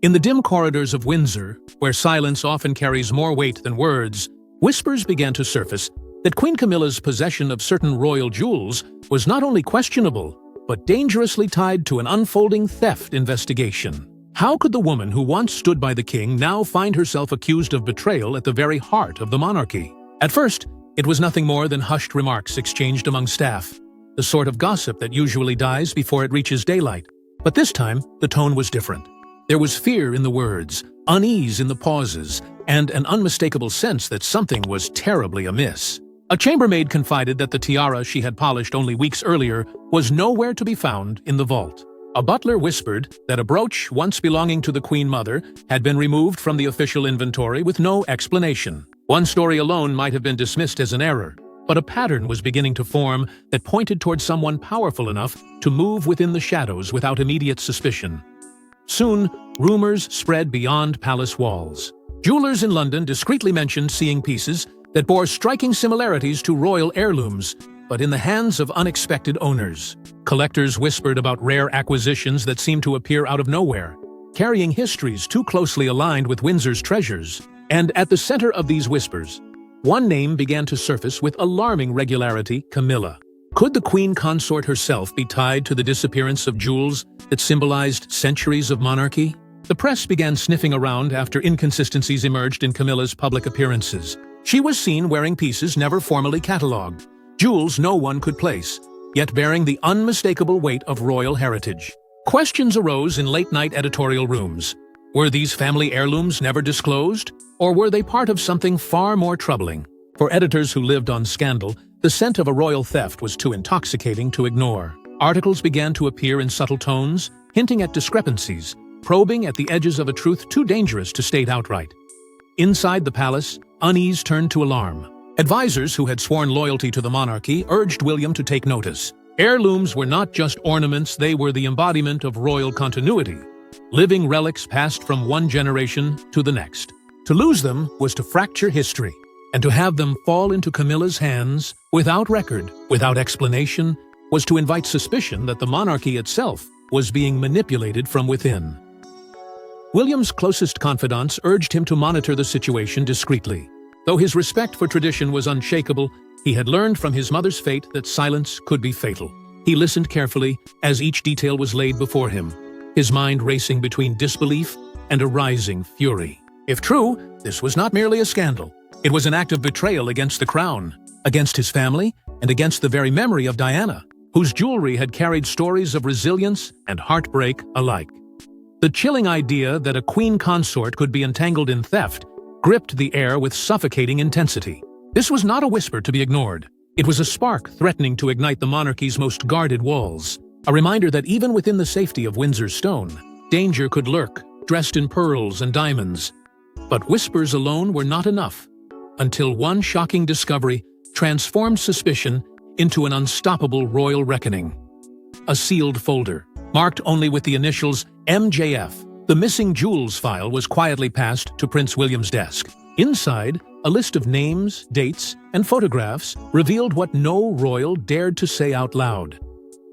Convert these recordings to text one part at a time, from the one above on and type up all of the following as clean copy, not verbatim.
In the dim corridors of Windsor, where silence often carries more weight than words, whispers began to surface that Queen Camilla's possession of certain royal jewels was not only questionable, but dangerously tied to an unfolding theft investigation. How could the woman who once stood by the king now find herself accused of betrayal at the very heart of the monarchy? At first, it was nothing more than hushed remarks exchanged among staff, the sort of gossip that usually dies before it reaches daylight. But this time, the tone was different. There was fear in the words, unease in the pauses, and an unmistakable sense that something was terribly amiss. A chambermaid confided that the tiara she had polished only weeks earlier was nowhere to be found in the vault. A butler whispered that a brooch once belonging to the Queen Mother had been removed from the official inventory with no explanation. One story alone might have been dismissed as an error, but a pattern was beginning to form that pointed towards someone powerful enough to move within the shadows without immediate suspicion. Soon, rumors spread beyond palace walls. Jewelers in London discreetly mentioned seeing pieces that bore striking similarities to royal heirlooms, but in the hands of unexpected owners. Collectors whispered about rare acquisitions that seemed to appear out of nowhere, carrying histories too closely aligned with Windsor's treasures. And at the center of these whispers, one name began to surface with alarming regularity: Camilla. Could the queen consort herself be tied to the disappearance of jewels that symbolized centuries of monarchy? The press began sniffing around after inconsistencies emerged in Camilla's public appearances. She was seen wearing pieces never formally catalogued, jewels no one could place, yet bearing the unmistakable weight of royal heritage. Questions arose in late-night editorial rooms. Were these family heirlooms never disclosed, or were they part of something far more troubling? For editors who lived on scandal, the scent of a royal theft was too intoxicating to ignore. Articles began to appear in subtle tones, hinting at discrepancies, probing at the edges of a truth too dangerous to state outright. Inside the palace, unease turned to alarm. Advisors who had sworn loyalty to the monarchy urged William to take notice. Heirlooms were not just ornaments, they were the embodiment of royal continuity, living relics passed from one generation to the next. To lose them was to fracture history, and to have them fall into Camilla's hands, without record, without explanation, was to invite suspicion that the monarchy itself was being manipulated from within. William's closest confidants urged him to monitor the situation discreetly. Though his respect for tradition was unshakable, he had learned from his mother's fate that silence could be fatal. He listened carefully as each detail was laid before him, his mind racing between disbelief and a rising fury. If true, this was not merely a scandal. It was an act of betrayal against the crown, against his family, and against the very memory of Diana, whose jewelry had carried stories of resilience and heartbreak alike. The chilling idea that a queen consort could be entangled in theft gripped the air with suffocating intensity. This was not a whisper to be ignored. It was a spark threatening to ignite the monarchy's most guarded walls, a reminder that even within the safety of Windsor's stone, danger could lurk, dressed in pearls and diamonds. But whispers alone were not enough, until one shocking discovery transformed suspicion into an unstoppable royal reckoning. A sealed folder, marked only with the initials MJF, the missing jewels file was quietly passed to Prince William's desk. Inside, a list of names, dates, and photographs revealed what no royal dared to say out loud.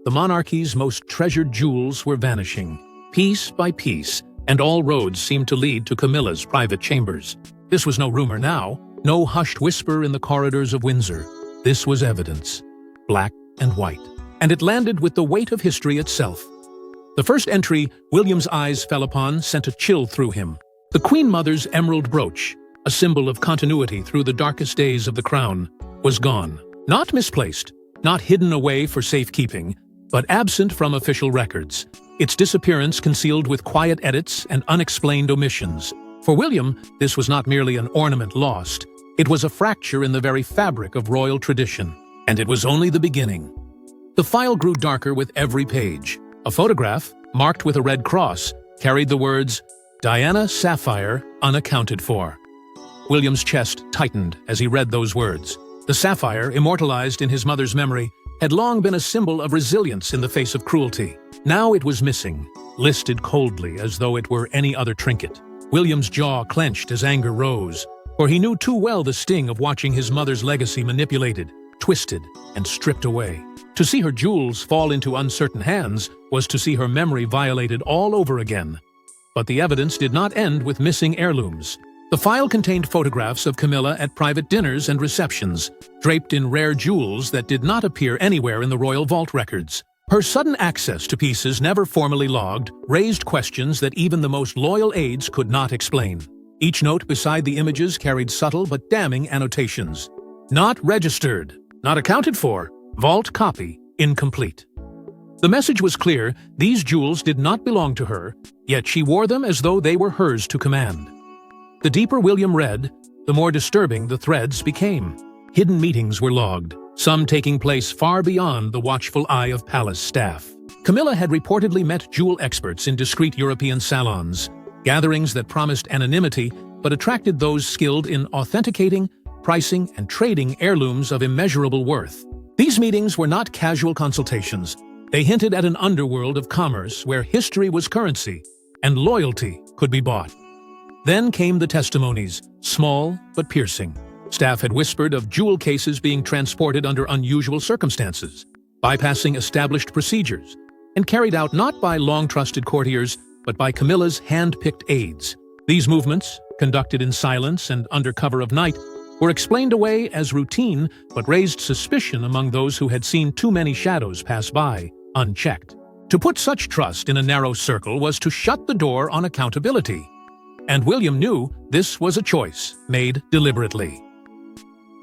The monarchy's most treasured jewels were vanishing, piece by piece, and all roads seemed to lead to Camilla's private chambers. This was no rumor now, no hushed whisper in the corridors of Windsor. This was evidence, black and white, and it landed with the weight of history itself. The first entry William's eyes fell upon sent a chill through him. The Queen Mother's emerald brooch, a symbol of continuity through the darkest days of the crown, was gone. Not misplaced, not hidden away for safekeeping, but absent from official records, its disappearance concealed with quiet edits and unexplained omissions. For William, this was not merely an ornament lost, it was a fracture in the very fabric of royal tradition. And it was only the beginning. The file grew darker with every page. A photograph, marked with a red cross, carried the words, "Diana Sapphire, unaccounted for." William's chest tightened as he read those words. The sapphire, immortalized in his mother's memory, had long been a symbol of resilience in the face of cruelty. Now it was missing, listed coldly as though it were any other trinket. William's jaw clenched as anger rose, for he knew too well the sting of watching his mother's legacy manipulated, twisted, and stripped away. To see her jewels fall into uncertain hands was to see her memory violated all over again. But the evidence did not end with missing heirlooms. The file contained photographs of Camilla at private dinners and receptions, draped in rare jewels that did not appear anywhere in the royal vault records. Her sudden access to pieces never formally logged raised questions that even the most loyal aides could not explain. Each note beside the images carried subtle but damning annotations. Not registered, not accounted for, vault copy, incomplete. The message was clear: these jewels did not belong to her, yet she wore them as though they were hers to command. The deeper William read, the more disturbing the threads became. Hidden meetings were logged, some taking place far beyond the watchful eye of palace staff. Camilla had reportedly met jewel experts in discreet European salons, gatherings that promised anonymity but attracted those skilled in authenticating, pricing, and trading heirlooms of immeasurable worth. These meetings were not casual consultations. They hinted at an underworld of commerce where history was currency and loyalty could be bought. Then came the testimonies, small but piercing. Staff had whispered of jewel cases being transported under unusual circumstances, bypassing established procedures, and carried out not by long-trusted courtiers, but by Camilla's hand-picked aides. These movements, conducted in silence and under cover of night, were explained away as routine but raised suspicion among those who had seen too many shadows pass by, unchecked. To put such trust in a narrow circle was to shut the door on accountability. And William knew this was a choice made deliberately.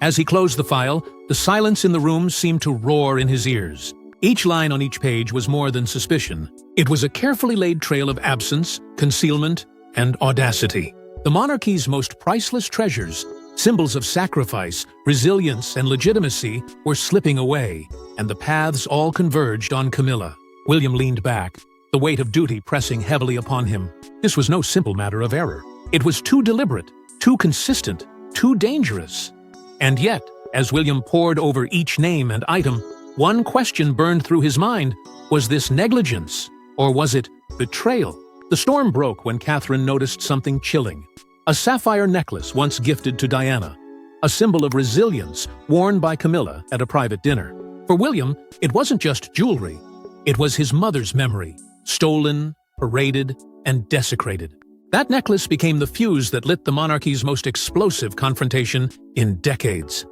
As he closed the file, the silence in the room seemed to roar in his ears. Each line on each page was more than suspicion. It was a carefully laid trail of absence, concealment, and audacity. The monarchy's most priceless treasures, symbols of sacrifice, resilience, and legitimacy, were slipping away, and the paths all converged on Camilla. William leaned back, the weight of duty pressing heavily upon him. This was no simple matter of error. It was too deliberate, too consistent, too dangerous. And yet, as William pored over each name and item, one question burned through his mind: was this negligence, or was it betrayal? The storm broke when Catherine noticed something chilling. A sapphire necklace once gifted to Diana, a symbol of resilience worn by Camilla at a private dinner. For William, it wasn't just jewelry. It was his mother's memory, stolen, paraded, and desecrated. That necklace became the fuse that lit the monarchy's most explosive confrontation in decades.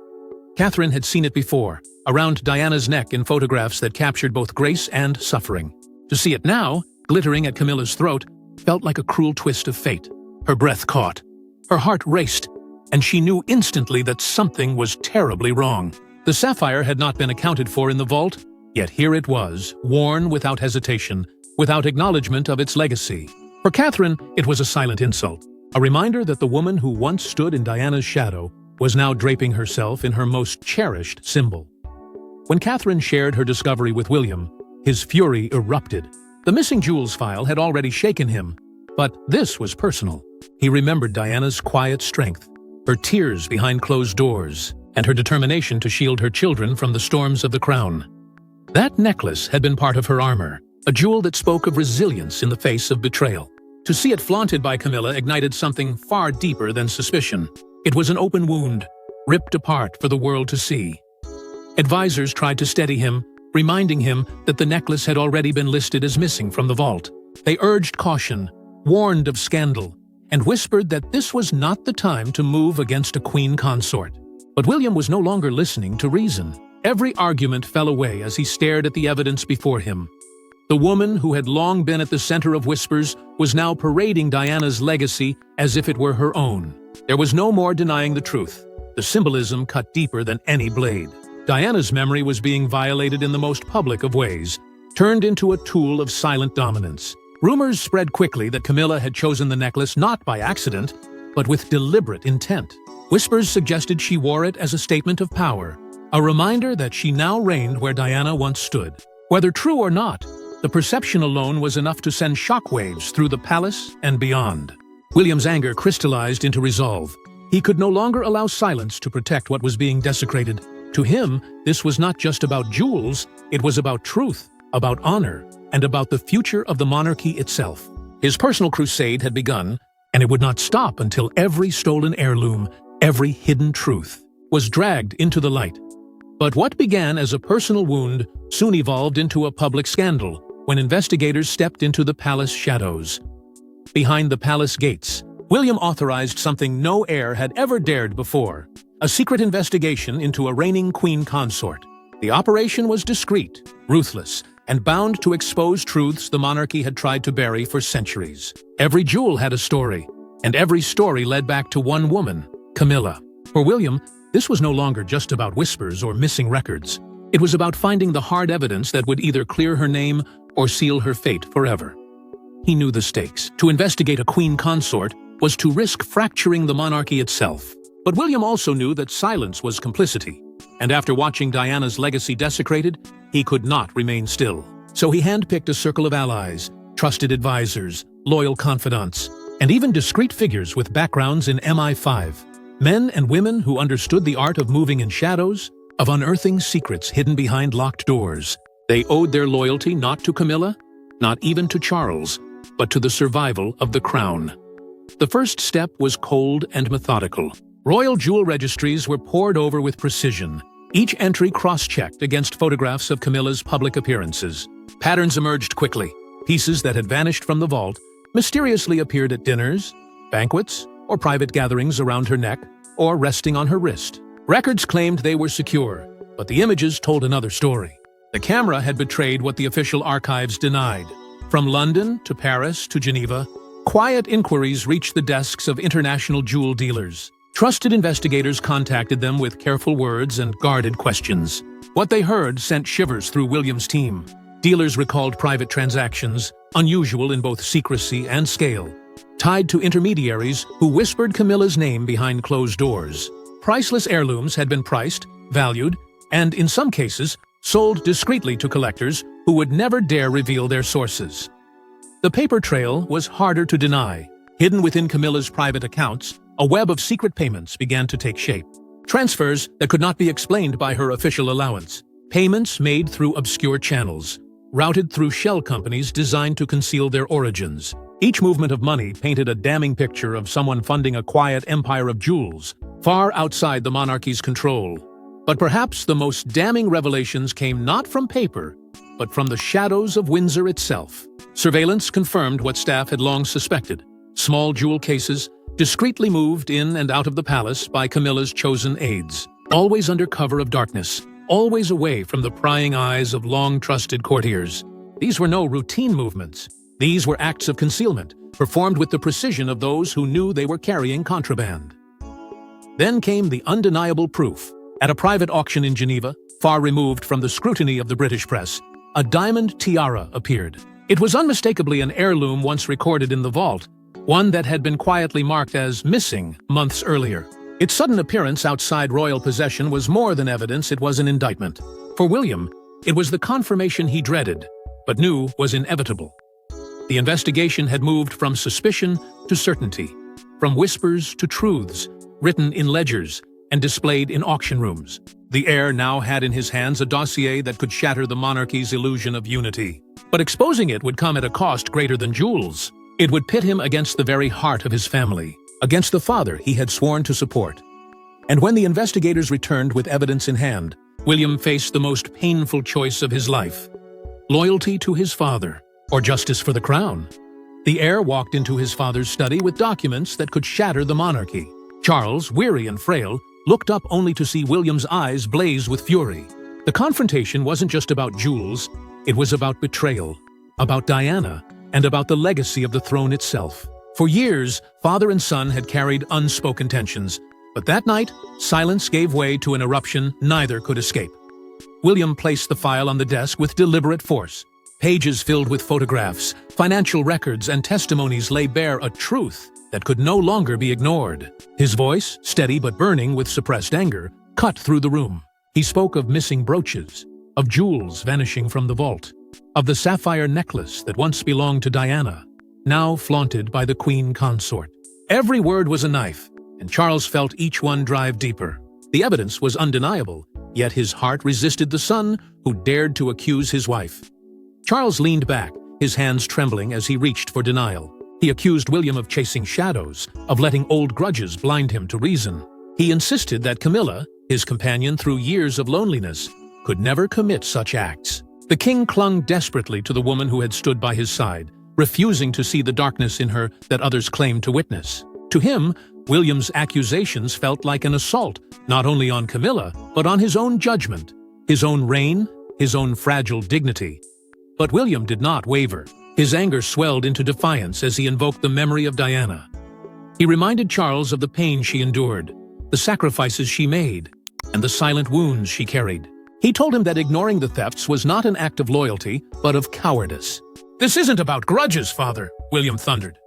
Catherine had seen it before, around Diana's neck in photographs that captured both grace and suffering. To see it now, glittering at Camilla's throat, felt like a cruel twist of fate. Her breath caught, her heart raced, and she knew instantly that something was terribly wrong. The sapphire had not been accounted for in the vault, yet here it was, worn without hesitation, without acknowledgement of its legacy. For Catherine, it was a silent insult, a reminder that the woman who once stood in Diana's shadow was now draping herself in her most cherished symbol. When Catherine shared her discovery with William, his fury erupted. The missing jewels file had already shaken him, but this was personal. He remembered Diana's quiet strength, her tears behind closed doors, and her determination to shield her children from the storms of the crown. That necklace had been part of her armor, a jewel that spoke of resilience in the face of betrayal. To see it flaunted by Camilla ignited something far deeper than suspicion. It was an open wound, ripped apart for the world to see. Advisors tried to steady him, reminding him that the necklace had already been listed as missing from the vault. They urged caution, warned of scandal, and whispered that this was not the time to move against a queen consort. But William was no longer listening to reason. Every argument fell away as he stared at the evidence before him. The woman who had long been at the center of whispers was now parading Diana's legacy as if it were her own. There was no more denying the truth. The symbolism cut deeper than any blade. Diana's memory was being violated in the most public of ways, turned into a tool of silent dominance. Rumors spread quickly that Camilla had chosen the necklace not by accident, but with deliberate intent. Whispers suggested she wore it as a statement of power, a reminder that she now reigned where Diana once stood. Whether true or not, the perception alone was enough to send shockwaves through the palace and beyond. William's anger crystallized into resolve. He could no longer allow silence to protect what was being desecrated. To him, this was not just about jewels, it was about truth, about honor, and about the future of the monarchy itself. His personal crusade had begun, and it would not stop until every stolen heirloom, every hidden truth, was dragged into the light. But what began as a personal wound soon evolved into a public scandal when investigators stepped into the palace shadows. behind the palace gates, William authorized something no heir had ever dared before: a secret investigation into a reigning queen consort. The operation was discreet, ruthless, and bound to expose truths the monarchy had tried to bury for centuries. Every jewel had a story, and every story led back to one woman, Camilla. For William, this was no longer just about whispers or missing records. It was about finding the hard evidence that would either clear her name or seal her fate forever. He knew the stakes. To investigate a queen consort was to risk fracturing the monarchy itself. But William also knew that silence was complicity, and after watching Diana's legacy desecrated, he could not remain still. So he handpicked a circle of allies, trusted advisors, loyal confidants, and even discreet figures with backgrounds in MI5. Men and women who understood the art of moving in shadows, of unearthing secrets hidden behind locked doors. They owed their loyalty not to Camilla, not even to Charles, but to the survival of the crown. The first step was cold and methodical. Royal jewel registries were pored over with precision, each entry cross-checked against photographs of Camilla's public appearances. Patterns emerged quickly. Pieces that had vanished from the vault mysteriously appeared at dinners, banquets, or private gatherings around her neck, or resting on her wrist. Records claimed they were secure, but the images told another story. The camera had betrayed what the official archives denied. From London to Paris to Geneva, quiet inquiries reached the desks of international jewel dealers. Trusted investigators contacted them with careful words and guarded questions. What they heard sent shivers through William's team. Dealers recalled private transactions, unusual in both secrecy and scale, tied to intermediaries who whispered Camilla's name behind closed doors. Priceless heirlooms had been priced, valued, and in some cases, sold discreetly to collectors who would never dare reveal their sources. The paper trail was harder to deny. Hidden within Camilla's private accounts, a web of secret payments began to take shape. Transfers that could not be explained by her official allowance. Payments made through obscure channels, routed through shell companies designed to conceal their origins. Each movement of money painted a damning picture of someone funding a quiet empire of jewels, far outside the monarchy's control. But perhaps the most damning revelations came not from paper, but from the shadows of Windsor itself. Surveillance confirmed what staff had long suspected. Small jewel cases, discreetly moved in and out of the palace by Camilla's chosen aides, always under cover of darkness, always away from the prying eyes of long-trusted courtiers. These were no routine movements. These were acts of concealment, performed with the precision of those who knew they were carrying contraband. Then came the undeniable proof. At a private auction in Geneva, far removed from the scrutiny of the British press, a diamond tiara appeared. It was unmistakably an heirloom once recorded in the vault, one that had been quietly marked as missing months earlier. Its sudden appearance outside royal possession was more than evidence, it was an indictment. For William, it was the confirmation he dreaded, but knew was inevitable. The investigation had moved from suspicion to certainty, from whispers to truths, written in ledgers and displayed in auction rooms. The heir now had in his hands a dossier that could shatter the monarchy's illusion of unity. But exposing it would come at a cost greater than jewels. It would pit him against the very heart of his family, against the father he had sworn to support. And when the investigators returned with evidence in hand, William faced the most painful choice of his life: loyalty to his father, or justice for the crown. The heir walked into his father's study with documents that could shatter the monarchy. Charles, weary and frail, looked up only to see William's eyes blaze with fury. The confrontation wasn't just about jewels, it was about betrayal, about Diana, and about the legacy of the throne itself. For years, father and son had carried unspoken tensions, but that night, silence gave way to an eruption neither could escape. William placed the file on the desk with deliberate force. Pages filled with photographs, financial records, and testimonies lay bare a truth that could no longer be ignored. His voice, steady but burning with suppressed anger, cut through the room. He spoke of missing brooches, of jewels vanishing from the vault, of the sapphire necklace that once belonged to Diana, now flaunted by the queen consort. Every word was a knife, and Charles felt each one drive deeper. The evidence was undeniable, yet his heart resisted the son who dared to accuse his wife. Charles leaned back, his hands trembling as he reached for denial. He accused William of chasing shadows, of letting old grudges blind him to reason. He insisted that Camilla, his companion through years of loneliness, could never commit such acts. The king clung desperately to the woman who had stood by his side, refusing to see the darkness in her that others claimed to witness. To him, William's accusations felt like an assault, not only on Camilla, but on his own judgment, his own reign, his own fragile dignity. But William did not waver. His anger swelled into defiance as he invoked the memory of Diana. He reminded Charles of the pain she endured, the sacrifices she made, and the silent wounds she carried. He told him that ignoring the thefts was not an act of loyalty, but of cowardice. "This isn't about grudges, Father," William thundered.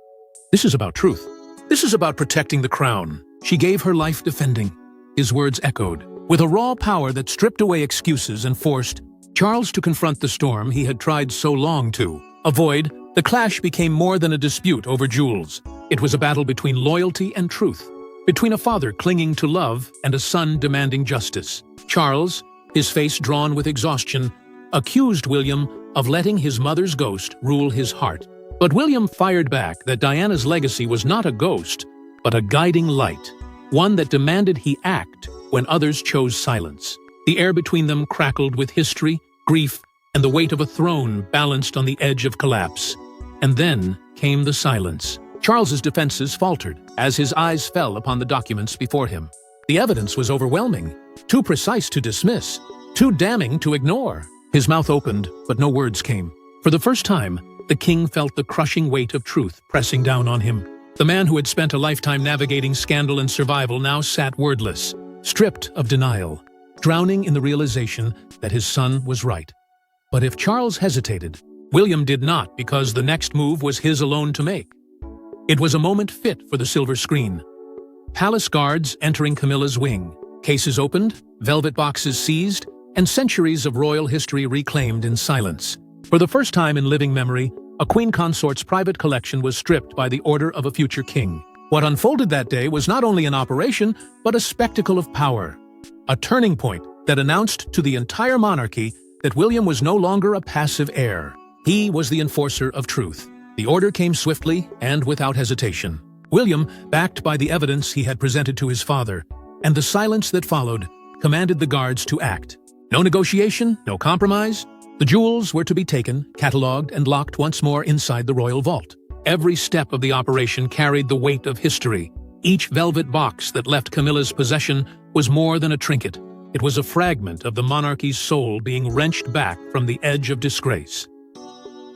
"This is about truth. This is about protecting the crown. She gave her life defending." His words echoed, with a raw power that stripped away excuses and forced Charles to confront the storm he had tried so long to avoid. The clash became more than a dispute over jewels. It was a battle between loyalty and truth, between a father clinging to love and a son demanding justice. Charles, his face drawn with exhaustion, accused William of letting his mother's ghost rule his heart. But William fired back that Diana's legacy was not a ghost, but a guiding light, one that demanded he act when others chose silence. The air between them crackled with history, grief, and the weight of a throne balanced on the edge of collapse. And then came the silence. Charles's defenses faltered as his eyes fell upon the documents before him. The evidence was overwhelming, too precise to dismiss, too damning to ignore. His mouth opened, but no words came. For the first time, the king felt the crushing weight of truth pressing down on him. The man who had spent a lifetime navigating scandal and survival now sat wordless, stripped of denial, drowning in the realization that his son was right. But if Charles hesitated, William did not, because the next move was his alone to make. It was a moment fit for the silver screen. Palace guards entering Camilla's wing, cases opened, velvet boxes seized, and centuries of royal history reclaimed in silence. For the first time in living memory, a queen consort's private collection was stripped by the order of a future king. What unfolded that day was not only an operation, but a spectacle of power. A turning point that announced to the entire monarchy that William was no longer a passive heir. He was the enforcer of truth. The order came swiftly and without hesitation. William, backed by the evidence he had presented to his father, and the silence that followed, commanded the guards to act. No negotiation, no compromise. The jewels were to be taken, catalogued, and locked once more inside the royal vault. Every step of the operation carried the weight of history. Each velvet box that left Camilla's possession was more than a trinket. It was a fragment of the monarchy's soul being wrenched back from the edge of disgrace.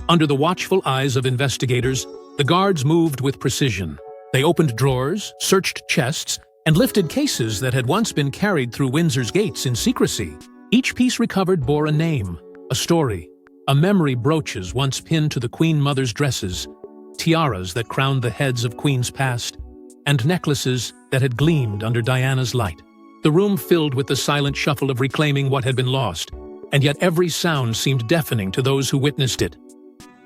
Under the watchful eyes of investigators, the guards moved with precision. They opened drawers, searched chests, and lifted cases that had once been carried through Windsor's gates in secrecy. Each piece recovered bore a name, a story, a memory. Brooches once pinned to the Queen Mother's dresses, tiaras that crowned the heads of queens past, and necklaces that had gleamed under Diana's light. The room filled with the silent shuffle of reclaiming what had been lost, and yet every sound seemed deafening to those who witnessed it.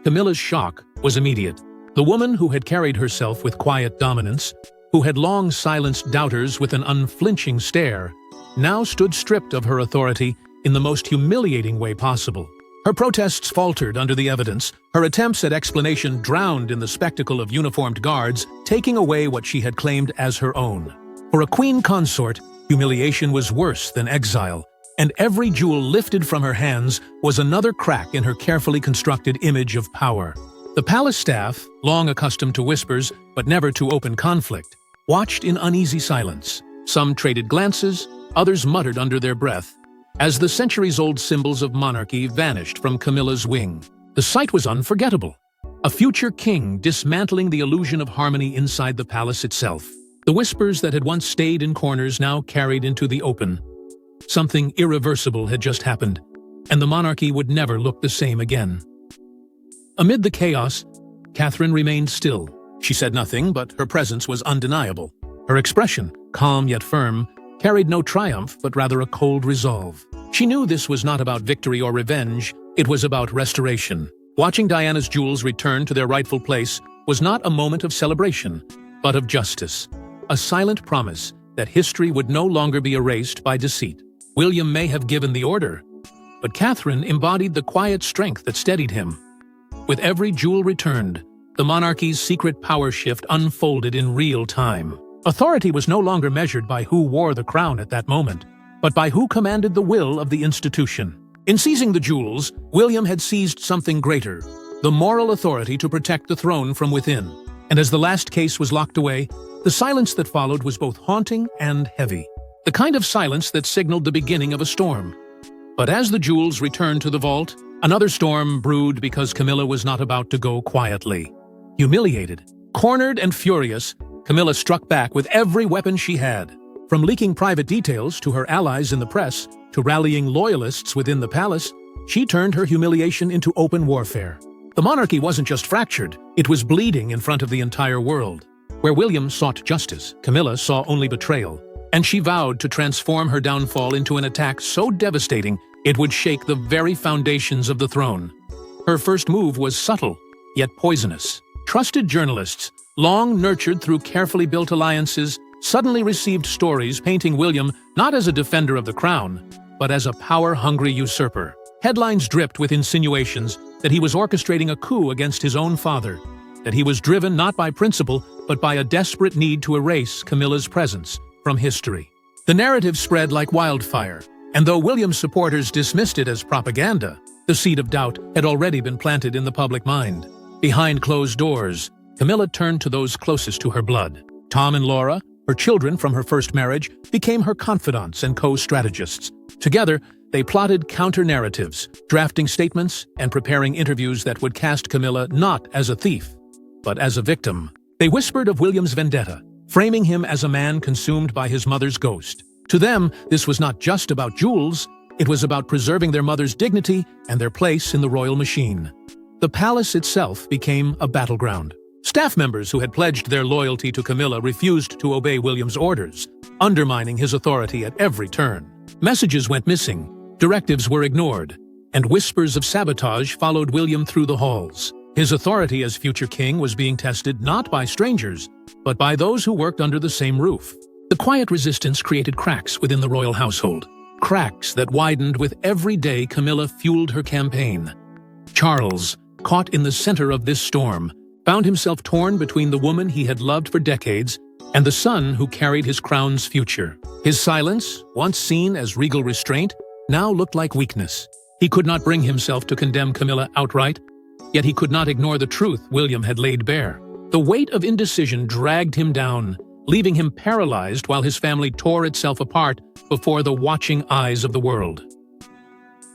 Camilla's shock was immediate. The woman who had carried herself with quiet dominance, who had long silenced doubters with an unflinching stare, now stood stripped of her authority in the most humiliating way possible. Her protests faltered under the evidence, her attempts at explanation drowned in the spectacle of uniformed guards taking away what she had claimed as her own. For a queen consort, humiliation was worse than exile, and every jewel lifted from her hands was another crack in her carefully constructed image of power. The palace staff, long accustomed to whispers but never to open conflict, watched in uneasy silence. Some traded glances, others muttered under their breath, as the centuries-old symbols of monarchy vanished from Camilla's wing. The sight was unforgettable. A future king dismantling the illusion of harmony inside the palace itself. The whispers that had once stayed in corners now carried into the open. Something irreversible had just happened, and the monarchy would never look the same again. Amid the chaos, Catherine remained still. She said nothing, but her presence was undeniable. Her expression, calm yet firm, carried no triumph, but rather a cold resolve. She knew this was not about victory or revenge, it was about restoration. Watching Diana's jewels return to their rightful place was not a moment of celebration, but of justice. A silent promise that history would no longer be erased by deceit. William may have given the order, but Catherine embodied the quiet strength that steadied him. With every jewel returned, the monarchy's secret power shift unfolded in real time. Authority was no longer measured by who wore the crown at that moment, but by who commanded the will of the institution. In seizing the jewels, William had seized something greater, the moral authority to protect the throne from within. And as the last case was locked away, the silence that followed was both haunting and heavy. The kind of silence that signaled the beginning of a storm. But as the jewels returned to the vault, another storm brewed because Camilla was not about to go quietly. Humiliated, cornered and furious, Camilla struck back with every weapon she had. From leaking private details to her allies in the press, to rallying loyalists within the palace, she turned her humiliation into open warfare. The monarchy wasn't just fractured, it was bleeding in front of the entire world. Where William sought justice, Camilla saw only betrayal, and she vowed to transform her downfall into an attack so devastating it would shake the very foundations of the throne. Her first move was subtle, yet poisonous. Trusted journalists, long nurtured through carefully built alliances, suddenly received stories painting William not as a defender of the crown, but as a power-hungry usurper. Headlines dripped with insinuations that he was orchestrating a coup against his own father, that he was driven not by principle, but by a desperate need to erase Camilla's presence from history. The narrative spread like wildfire, and though William's supporters dismissed it as propaganda, the seed of doubt had already been planted in the public mind. Behind closed doors, Camilla turned to those closest to her blood. Tom and Laura, her children from her first marriage, became her confidants and co-strategists. Together, they plotted counter-narratives, drafting statements and preparing interviews that would cast Camilla not as a thief, but as a victim. They whispered of William's vendetta, framing him as a man consumed by his mother's ghost. To them, this was not just about jewels, it was about preserving their mother's dignity and their place in the royal machine. The palace itself became a battleground. Staff members who had pledged their loyalty to Camilla refused to obey William's orders, undermining his authority at every turn. Messages went missing, directives were ignored, and whispers of sabotage followed William through the halls. His authority as future king was being tested not by strangers, but by those who worked under the same roof. The quiet resistance created cracks within the royal household, cracks that widened with every day Camilla fueled her campaign. Charles, caught in the center of this storm, found himself torn between the woman he had loved for decades and the son who carried his crown's future. His silence, once seen as regal restraint, now looked like weakness. He could not bring himself to condemn Camilla outright, yet he could not ignore the truth William had laid bare. The weight of indecision dragged him down, leaving him paralyzed while his family tore itself apart before the watching eyes of the world.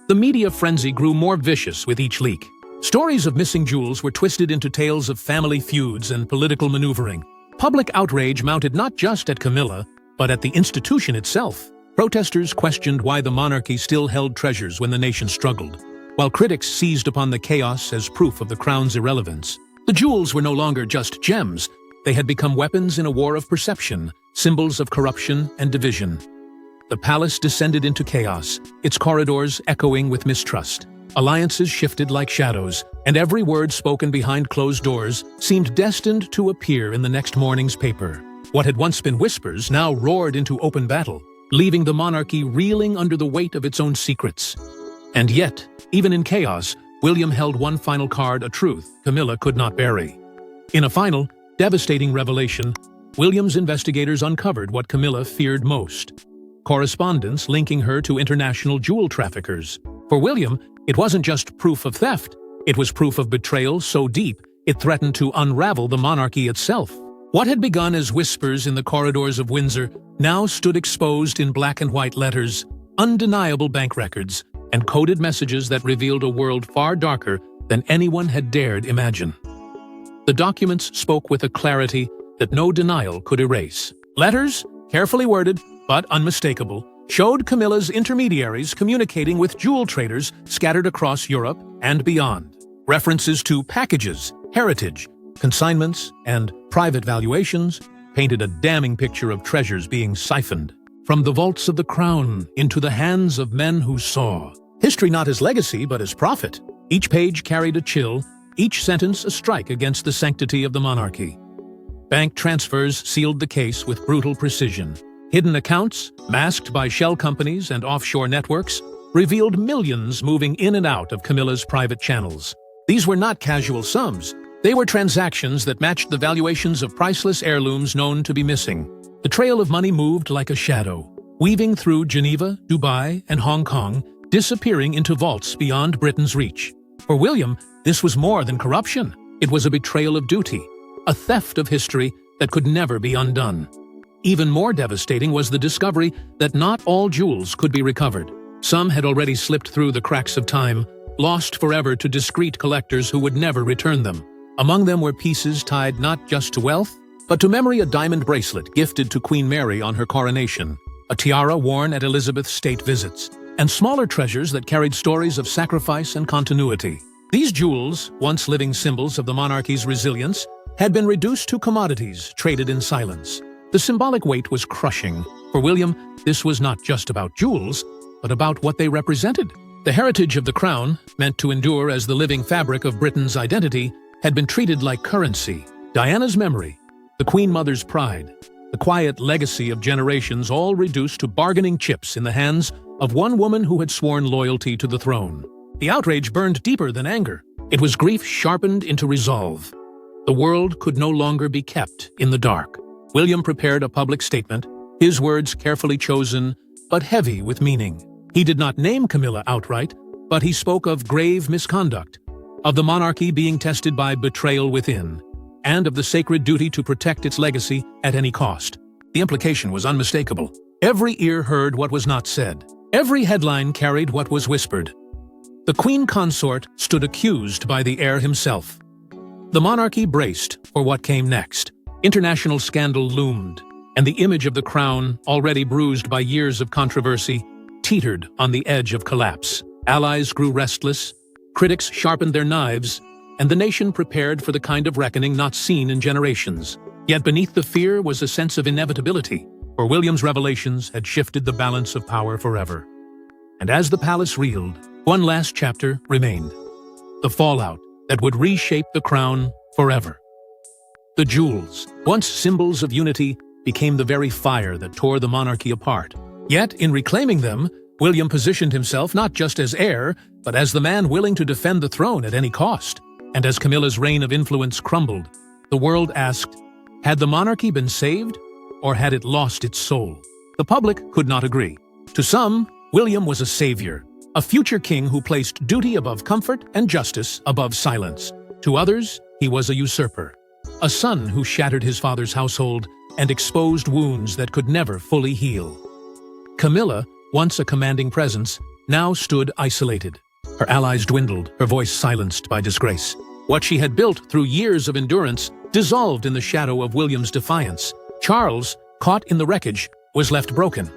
The media frenzy grew more vicious with each leak. Stories of missing jewels were twisted into tales of family feuds and political maneuvering. Public outrage mounted not just at Camilla, but at the institution itself. Protesters questioned why the monarchy still held treasures when the nation struggled, while critics seized upon the chaos as proof of the crown's irrelevance. The jewels were no longer just gems, they had become weapons in a war of perception, symbols of corruption and division. The palace descended into chaos, its corridors echoing with mistrust. Alliances shifted like shadows, and every word spoken behind closed doors seemed destined to appear in the next morning's paper. What had once been whispers now roared into open battle, leaving the monarchy reeling under the weight of its own secrets. And yet, even in chaos, William held one final card, a truth Camilla could not bury. In a final, devastating revelation, William's investigators uncovered what Camilla feared most: correspondence linking her to international jewel traffickers. For William, it wasn't just proof of theft, it was proof of betrayal so deep it threatened to unravel the monarchy itself. What had begun as whispers in the corridors of Windsor now stood exposed in black and white letters, undeniable bank records, and coded messages that revealed a world far darker than anyone had dared imagine. The documents spoke with a clarity that no denial could erase. Letters, carefully worded but unmistakable, showed Camilla's intermediaries communicating with jewel traders scattered across Europe and beyond. References to packages, heritage, consignments, and private valuations painted a damning picture of treasures being siphoned from the vaults of the crown into the hands of men who saw history not as legacy but as profit. Each page carried a chill, each sentence a strike against the sanctity of the monarchy. Bank transfers sealed the case with brutal precision. Hidden accounts, masked by shell companies and offshore networks, revealed millions moving in and out of Camilla's private channels. These were not casual sums. They were transactions that matched the valuations of priceless heirlooms known to be missing. The trail of money moved like a shadow, weaving through Geneva, Dubai, and Hong Kong, disappearing into vaults beyond Britain's reach. For William, This was more than corruption. It was a betrayal of duty, a theft of history that could never be undone. Even more devastating was the discovery that not all jewels could be recovered. Some had already slipped through the cracks of time, lost forever to discreet collectors who would never return them. Among them were pieces tied not just to wealth, but to memory: a diamond bracelet gifted to Queen Mary on her coronation, a tiara worn at Elizabeth's state visits, and smaller treasures that carried stories of sacrifice and continuity. These jewels, once living symbols of the monarchy's resilience, had been reduced to commodities traded in silence. The symbolic weight was crushing. For William, this was not just about jewels, but about what they represented. The heritage of the crown, meant to endure as the living fabric of Britain's identity, had been treated like currency. Diana's memory, the Queen Mother's pride, the quiet legacy of generations, all reduced to bargaining chips in the hands of one woman who had sworn loyalty to the throne. The outrage burned deeper than anger. It was grief sharpened into resolve. The world could no longer be kept in the dark. William prepared a public statement, his words carefully chosen, but heavy with meaning. He did not name Camilla outright, but he spoke of grave misconduct, of the monarchy being tested by betrayal within, and of the sacred duty to protect its legacy at any cost. The implication was unmistakable. Every ear heard what was not said. Every headline carried what was whispered. The Queen Consort stood accused by the heir himself. The monarchy braced for what came next. International scandal loomed, and the image of the crown, already bruised by years of controversy, teetered on the edge of collapse. Allies grew restless, critics sharpened their knives, and the nation prepared for the kind of reckoning not seen in generations. Yet beneath the fear was a sense of inevitability, for William's revelations had shifted the balance of power forever. And as the palace reeled, one last chapter remained: the fallout that would reshape the crown forever. The jewels, once symbols of unity, became the very fire that tore the monarchy apart. Yet, in reclaiming them, William positioned himself not just as heir, but as the man willing to defend the throne at any cost. And as Camilla's reign of influence crumbled, the world asked, had the monarchy been saved, or had it lost its soul? The public could not agree. To some, William was a savior, a future king who placed duty above comfort and justice above silence. To others, he was a usurper, a son who shattered his father's household and exposed wounds that could never fully heal. Camilla, once a commanding presence, now stood isolated. Her allies dwindled, her voice silenced by disgrace. What she had built through years of endurance dissolved in the shadow of William's defiance. Charles, caught in the wreckage, was left broken,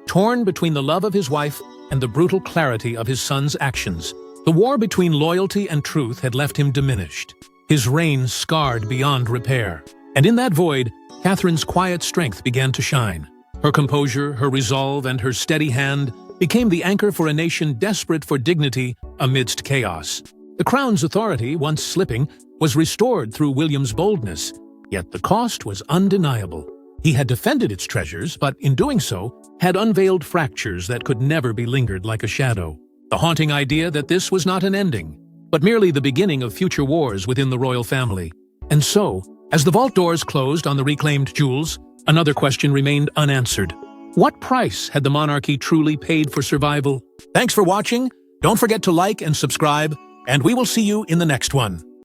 torn between the love of his wife and the brutal clarity of his son's actions. The war between loyalty and truth had left him diminished, his reign scarred beyond repair. And in that void, Catherine's quiet strength began to shine. Her composure, her resolve, and her steady hand became the anchor for a nation desperate for dignity amidst chaos. The crown's authority, once slipping, was restored through William's boldness, yet the cost was undeniable. He had defended its treasures, but in doing so, had unveiled fractures that could never be lingered like a shadow. The haunting idea that this was not an ending, but merely the beginning of future wars within the royal family. And so, as the vault doors closed on the reclaimed jewels, another question remained unanswered. What price had the monarchy truly paid for survival? Thanks for watching. Don't forget to like and subscribe, and we will see you in the next one.